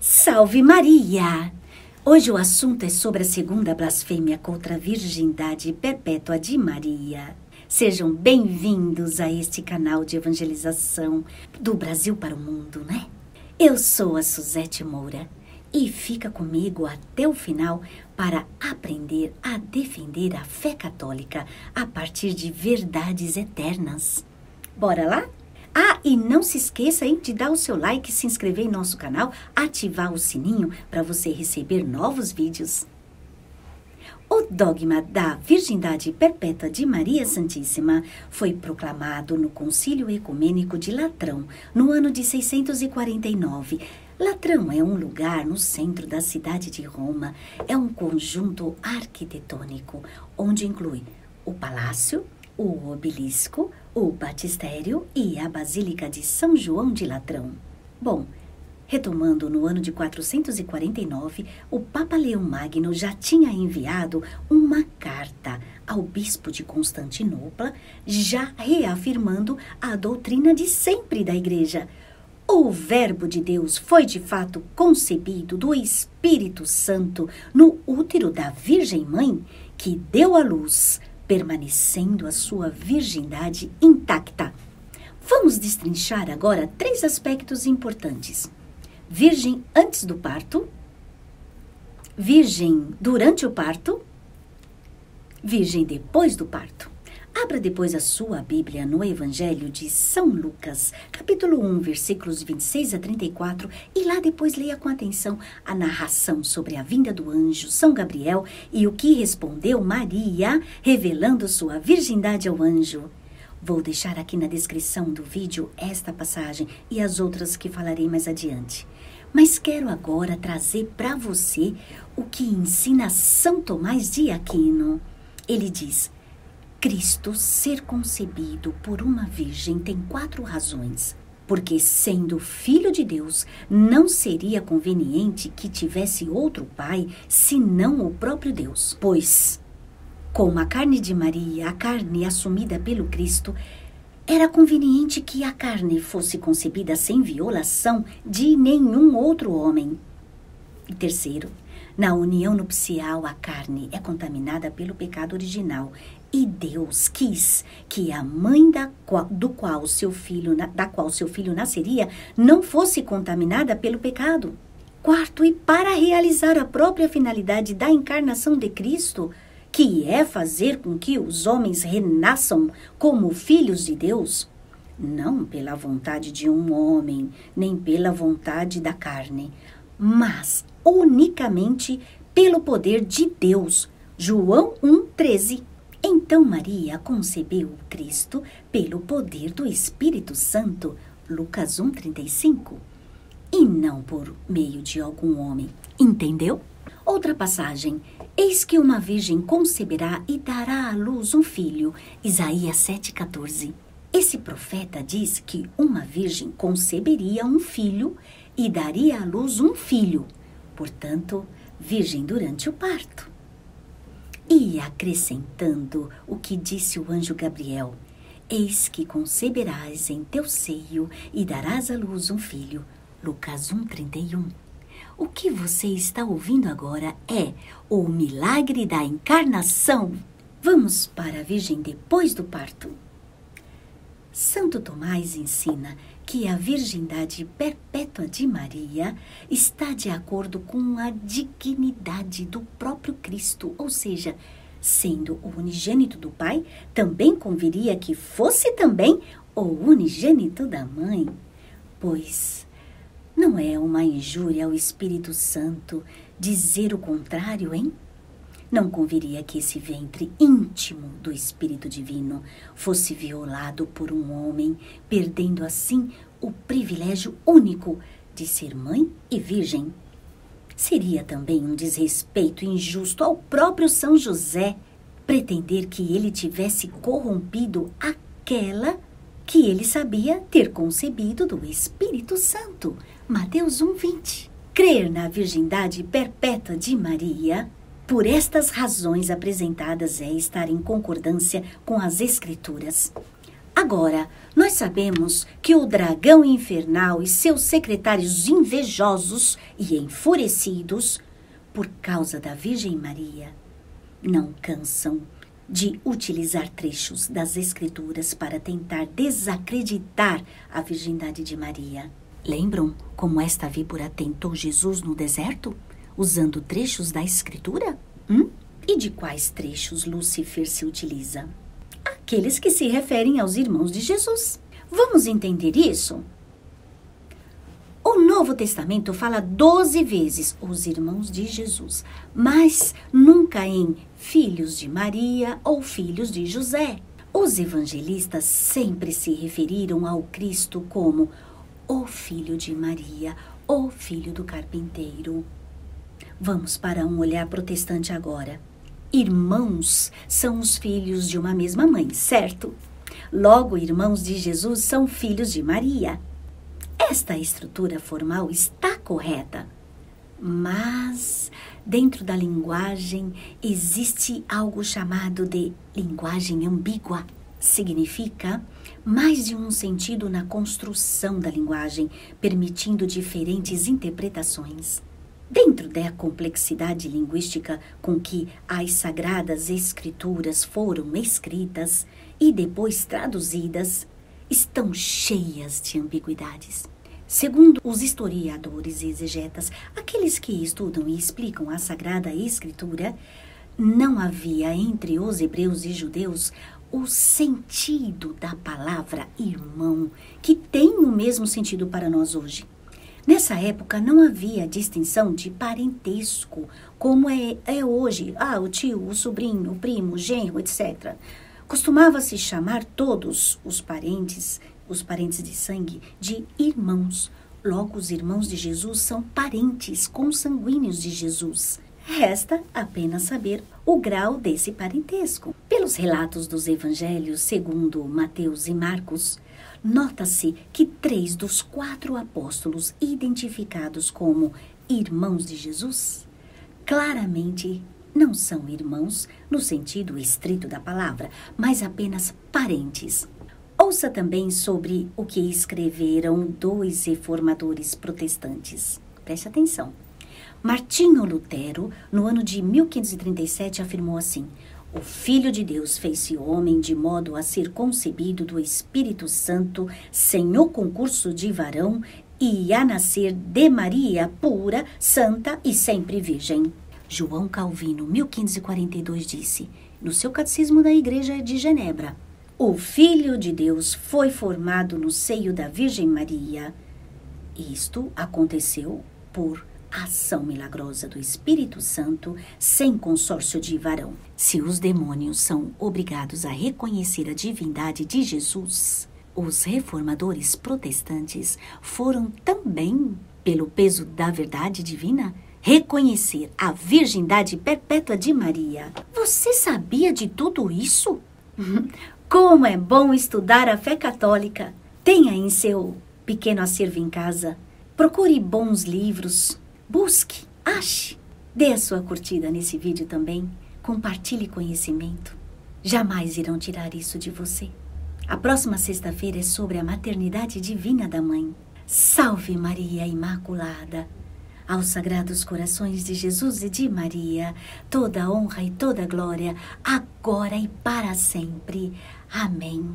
Salve Maria! Hoje o assunto é sobre a segunda blasfêmia contra a virgindade perpétua de Maria. Sejam bem-vindos a este canal de evangelização do Brasil para o mundo, né? Eu sou a Suzete Moura e fica comigo até o final para aprender a defender a fé católica a partir de verdades eternas. Bora lá? Ah, e não se esqueça de dar o seu like, se inscrever em nosso canal, ativar o sininho para você receber novos vídeos. O dogma da virgindade perpétua de Maria Santíssima foi proclamado no Concílio Ecumênico de Latrão, no ano de 649. Latrão é um lugar no centro da cidade de Roma. É um conjunto arquitetônico, onde inclui o palácio, o obelisco, o batistério e a Basílica de São João de Latrão. Bom, retomando, no ano de 449, o Papa Leão Magno já tinha enviado uma carta ao bispo de Constantinopla, já reafirmando a doutrina de sempre da Igreja. O Verbo de Deus foi de fato concebido do Espírito Santo no útero da Virgem Mãe, que deu à luz, permanecendo a sua virgindade intacta. Vamos destrinchar agora 3 aspectos importantes: virgem antes do parto, virgem durante o parto, virgem depois do parto. Abra depois a sua Bíblia no Evangelho de São Lucas, capítulo 1, versículos 26 a 34, e lá depois leia com atenção a narração sobre a vinda do anjo São Gabriel e o que respondeu Maria, revelando sua virgindade ao anjo. Vou deixar aqui na descrição do vídeo esta passagem e as outras que falarei mais adiante. Mas quero agora trazer para você o que ensina São Tomás de Aquino. Ele diz: Cristo ser concebido por uma virgem tem 4 razões. Porque, sendo filho de Deus, não seria conveniente que tivesse outro pai, senão o próprio Deus. Pois, como a carne de Maria, a carne assumida pelo Cristo, era conveniente que a carne fosse concebida sem violação de nenhum outro homem. E terceiro, na união nupcial, a carne é contaminada pelo pecado original. E Deus quis que a mãe da qual seu filho nasceria não fosse contaminada pelo pecado. Quarto, e para realizar a própria finalidade da encarnação de Cristo, que é fazer com que os homens renasçam como filhos de Deus, não pela vontade de um homem, nem pela vontade da carne, mas unicamente pelo poder de Deus. João 1,13. Então Maria concebeu o Cristo pelo poder do Espírito Santo, Lucas 1,35, e não por meio de algum homem. Entendeu? Outra passagem: eis que uma virgem conceberá e dará à luz um filho, Isaías 7,14. Esse profeta diz que uma virgem conceberia um filho e daria à luz um filho, portanto, virgem durante o parto. E acrescentando o que disse o anjo Gabriel: eis que conceberás em teu seio e darás à luz um filho, Lucas 1,31. O que você está ouvindo agora é o milagre da encarnação. Vamos para a virgem depois do parto. Santo Tomás ensina que a virgindade perpétua de Maria está de acordo com a dignidade do próprio Cristo, ou seja, sendo o unigênito do Pai, também conviria que fosse também o unigênito da Mãe, pois não é uma injúria ao Espírito Santo dizer o contrário, hein? Não conviria que esse ventre íntimo do Espírito Divino fosse violado por um homem, perdendo assim o privilégio único de ser mãe e virgem. Seria também um desrespeito injusto ao próprio São José pretender que ele tivesse corrompido aquela que ele sabia ter concebido do Espírito Santo. Mateus 1,20. Crer na virgindade perpétua de Maria, por estas razões apresentadas, é estar em concordância com as Escrituras. Agora, nós sabemos que o dragão infernal e seus secretários invejosos e enfurecidos, por causa da Virgem Maria, não cansam de utilizar trechos das Escrituras para tentar desacreditar a virgindade de Maria. Lembram como esta víbora tentou Jesus no deserto, usando trechos da Escritura? E de quais trechos Lúcifer se utiliza? Aqueles que se referem aos irmãos de Jesus. Vamos entender isso? O Novo Testamento fala 12 vezes os irmãos de Jesus, mas nunca em filhos de Maria ou filhos de José. Os evangelistas sempre se referiram ao Cristo como o filho de Maria, o filho do carpinteiro. Vamos para um olhar protestante agora. Irmãos são os filhos de uma mesma mãe, certo? Logo, irmãos de Jesus são filhos de Maria. Esta estrutura formal está correta, mas dentro da linguagem existe algo chamado de linguagem ambígua. Significa mais de um sentido na construção da linguagem, permitindo diferentes interpretações. Dentro da complexidade linguística com que as Sagradas Escrituras foram escritas e depois traduzidas, estão cheias de ambiguidades. Segundo os historiadores e exegetas, aqueles que estudam e explicam a Sagrada Escritura, não havia entre os hebreus e judeus o sentido da palavra irmão, que tem o mesmo sentido para nós hoje. Nessa época não havia distinção de parentesco, como é hoje, o tio, o sobrinho, o primo, o genro, etc. Costumava-se chamar todos os parentes de sangue, de irmãos. Logo, os irmãos de Jesus são parentes consanguíneos de Jesus. Resta apenas saber o grau desse parentesco. Pelos relatos dos evangelhos, segundo Mateus e Marcos, nota-se que 3 dos 4 apóstolos identificados como irmãos de Jesus, claramente não são irmãos no sentido estrito da palavra, mas apenas parentes. Ouça também sobre o que escreveram 2 reformadores protestantes. Preste atenção. Martinho Lutero, no ano de 1537, afirmou assim: o Filho de Deus fez-se homem de modo a ser concebido do Espírito Santo sem o concurso de varão e a nascer de Maria pura, santa e sempre virgem. João Calvino, 1542, disse, no seu Catecismo da Igreja de Genebra: o Filho de Deus foi formado no seio da Virgem Maria. Isto aconteceu por ação milagrosa do Espírito Santo, sem consórcio de varão. Se os demônios são obrigados a reconhecer a divindade de Jesus, os reformadores protestantes foram também, pelo peso da verdade divina, reconhecer a virgindade perpétua de Maria. Você sabia de tudo isso? Como é bom estudar a fé católica! Tenha em seu pequeno acervo em casa. Procure bons livros. Busque, ache. Dê a sua curtida nesse vídeo também. Compartilhe conhecimento. Jamais irão tirar isso de você. A próxima sexta-feira é sobre a maternidade divina da mãe. Salve Maria Imaculada! Aos Sagrados Corações de Jesus e de Maria, toda honra e toda glória, agora e para sempre. Amém.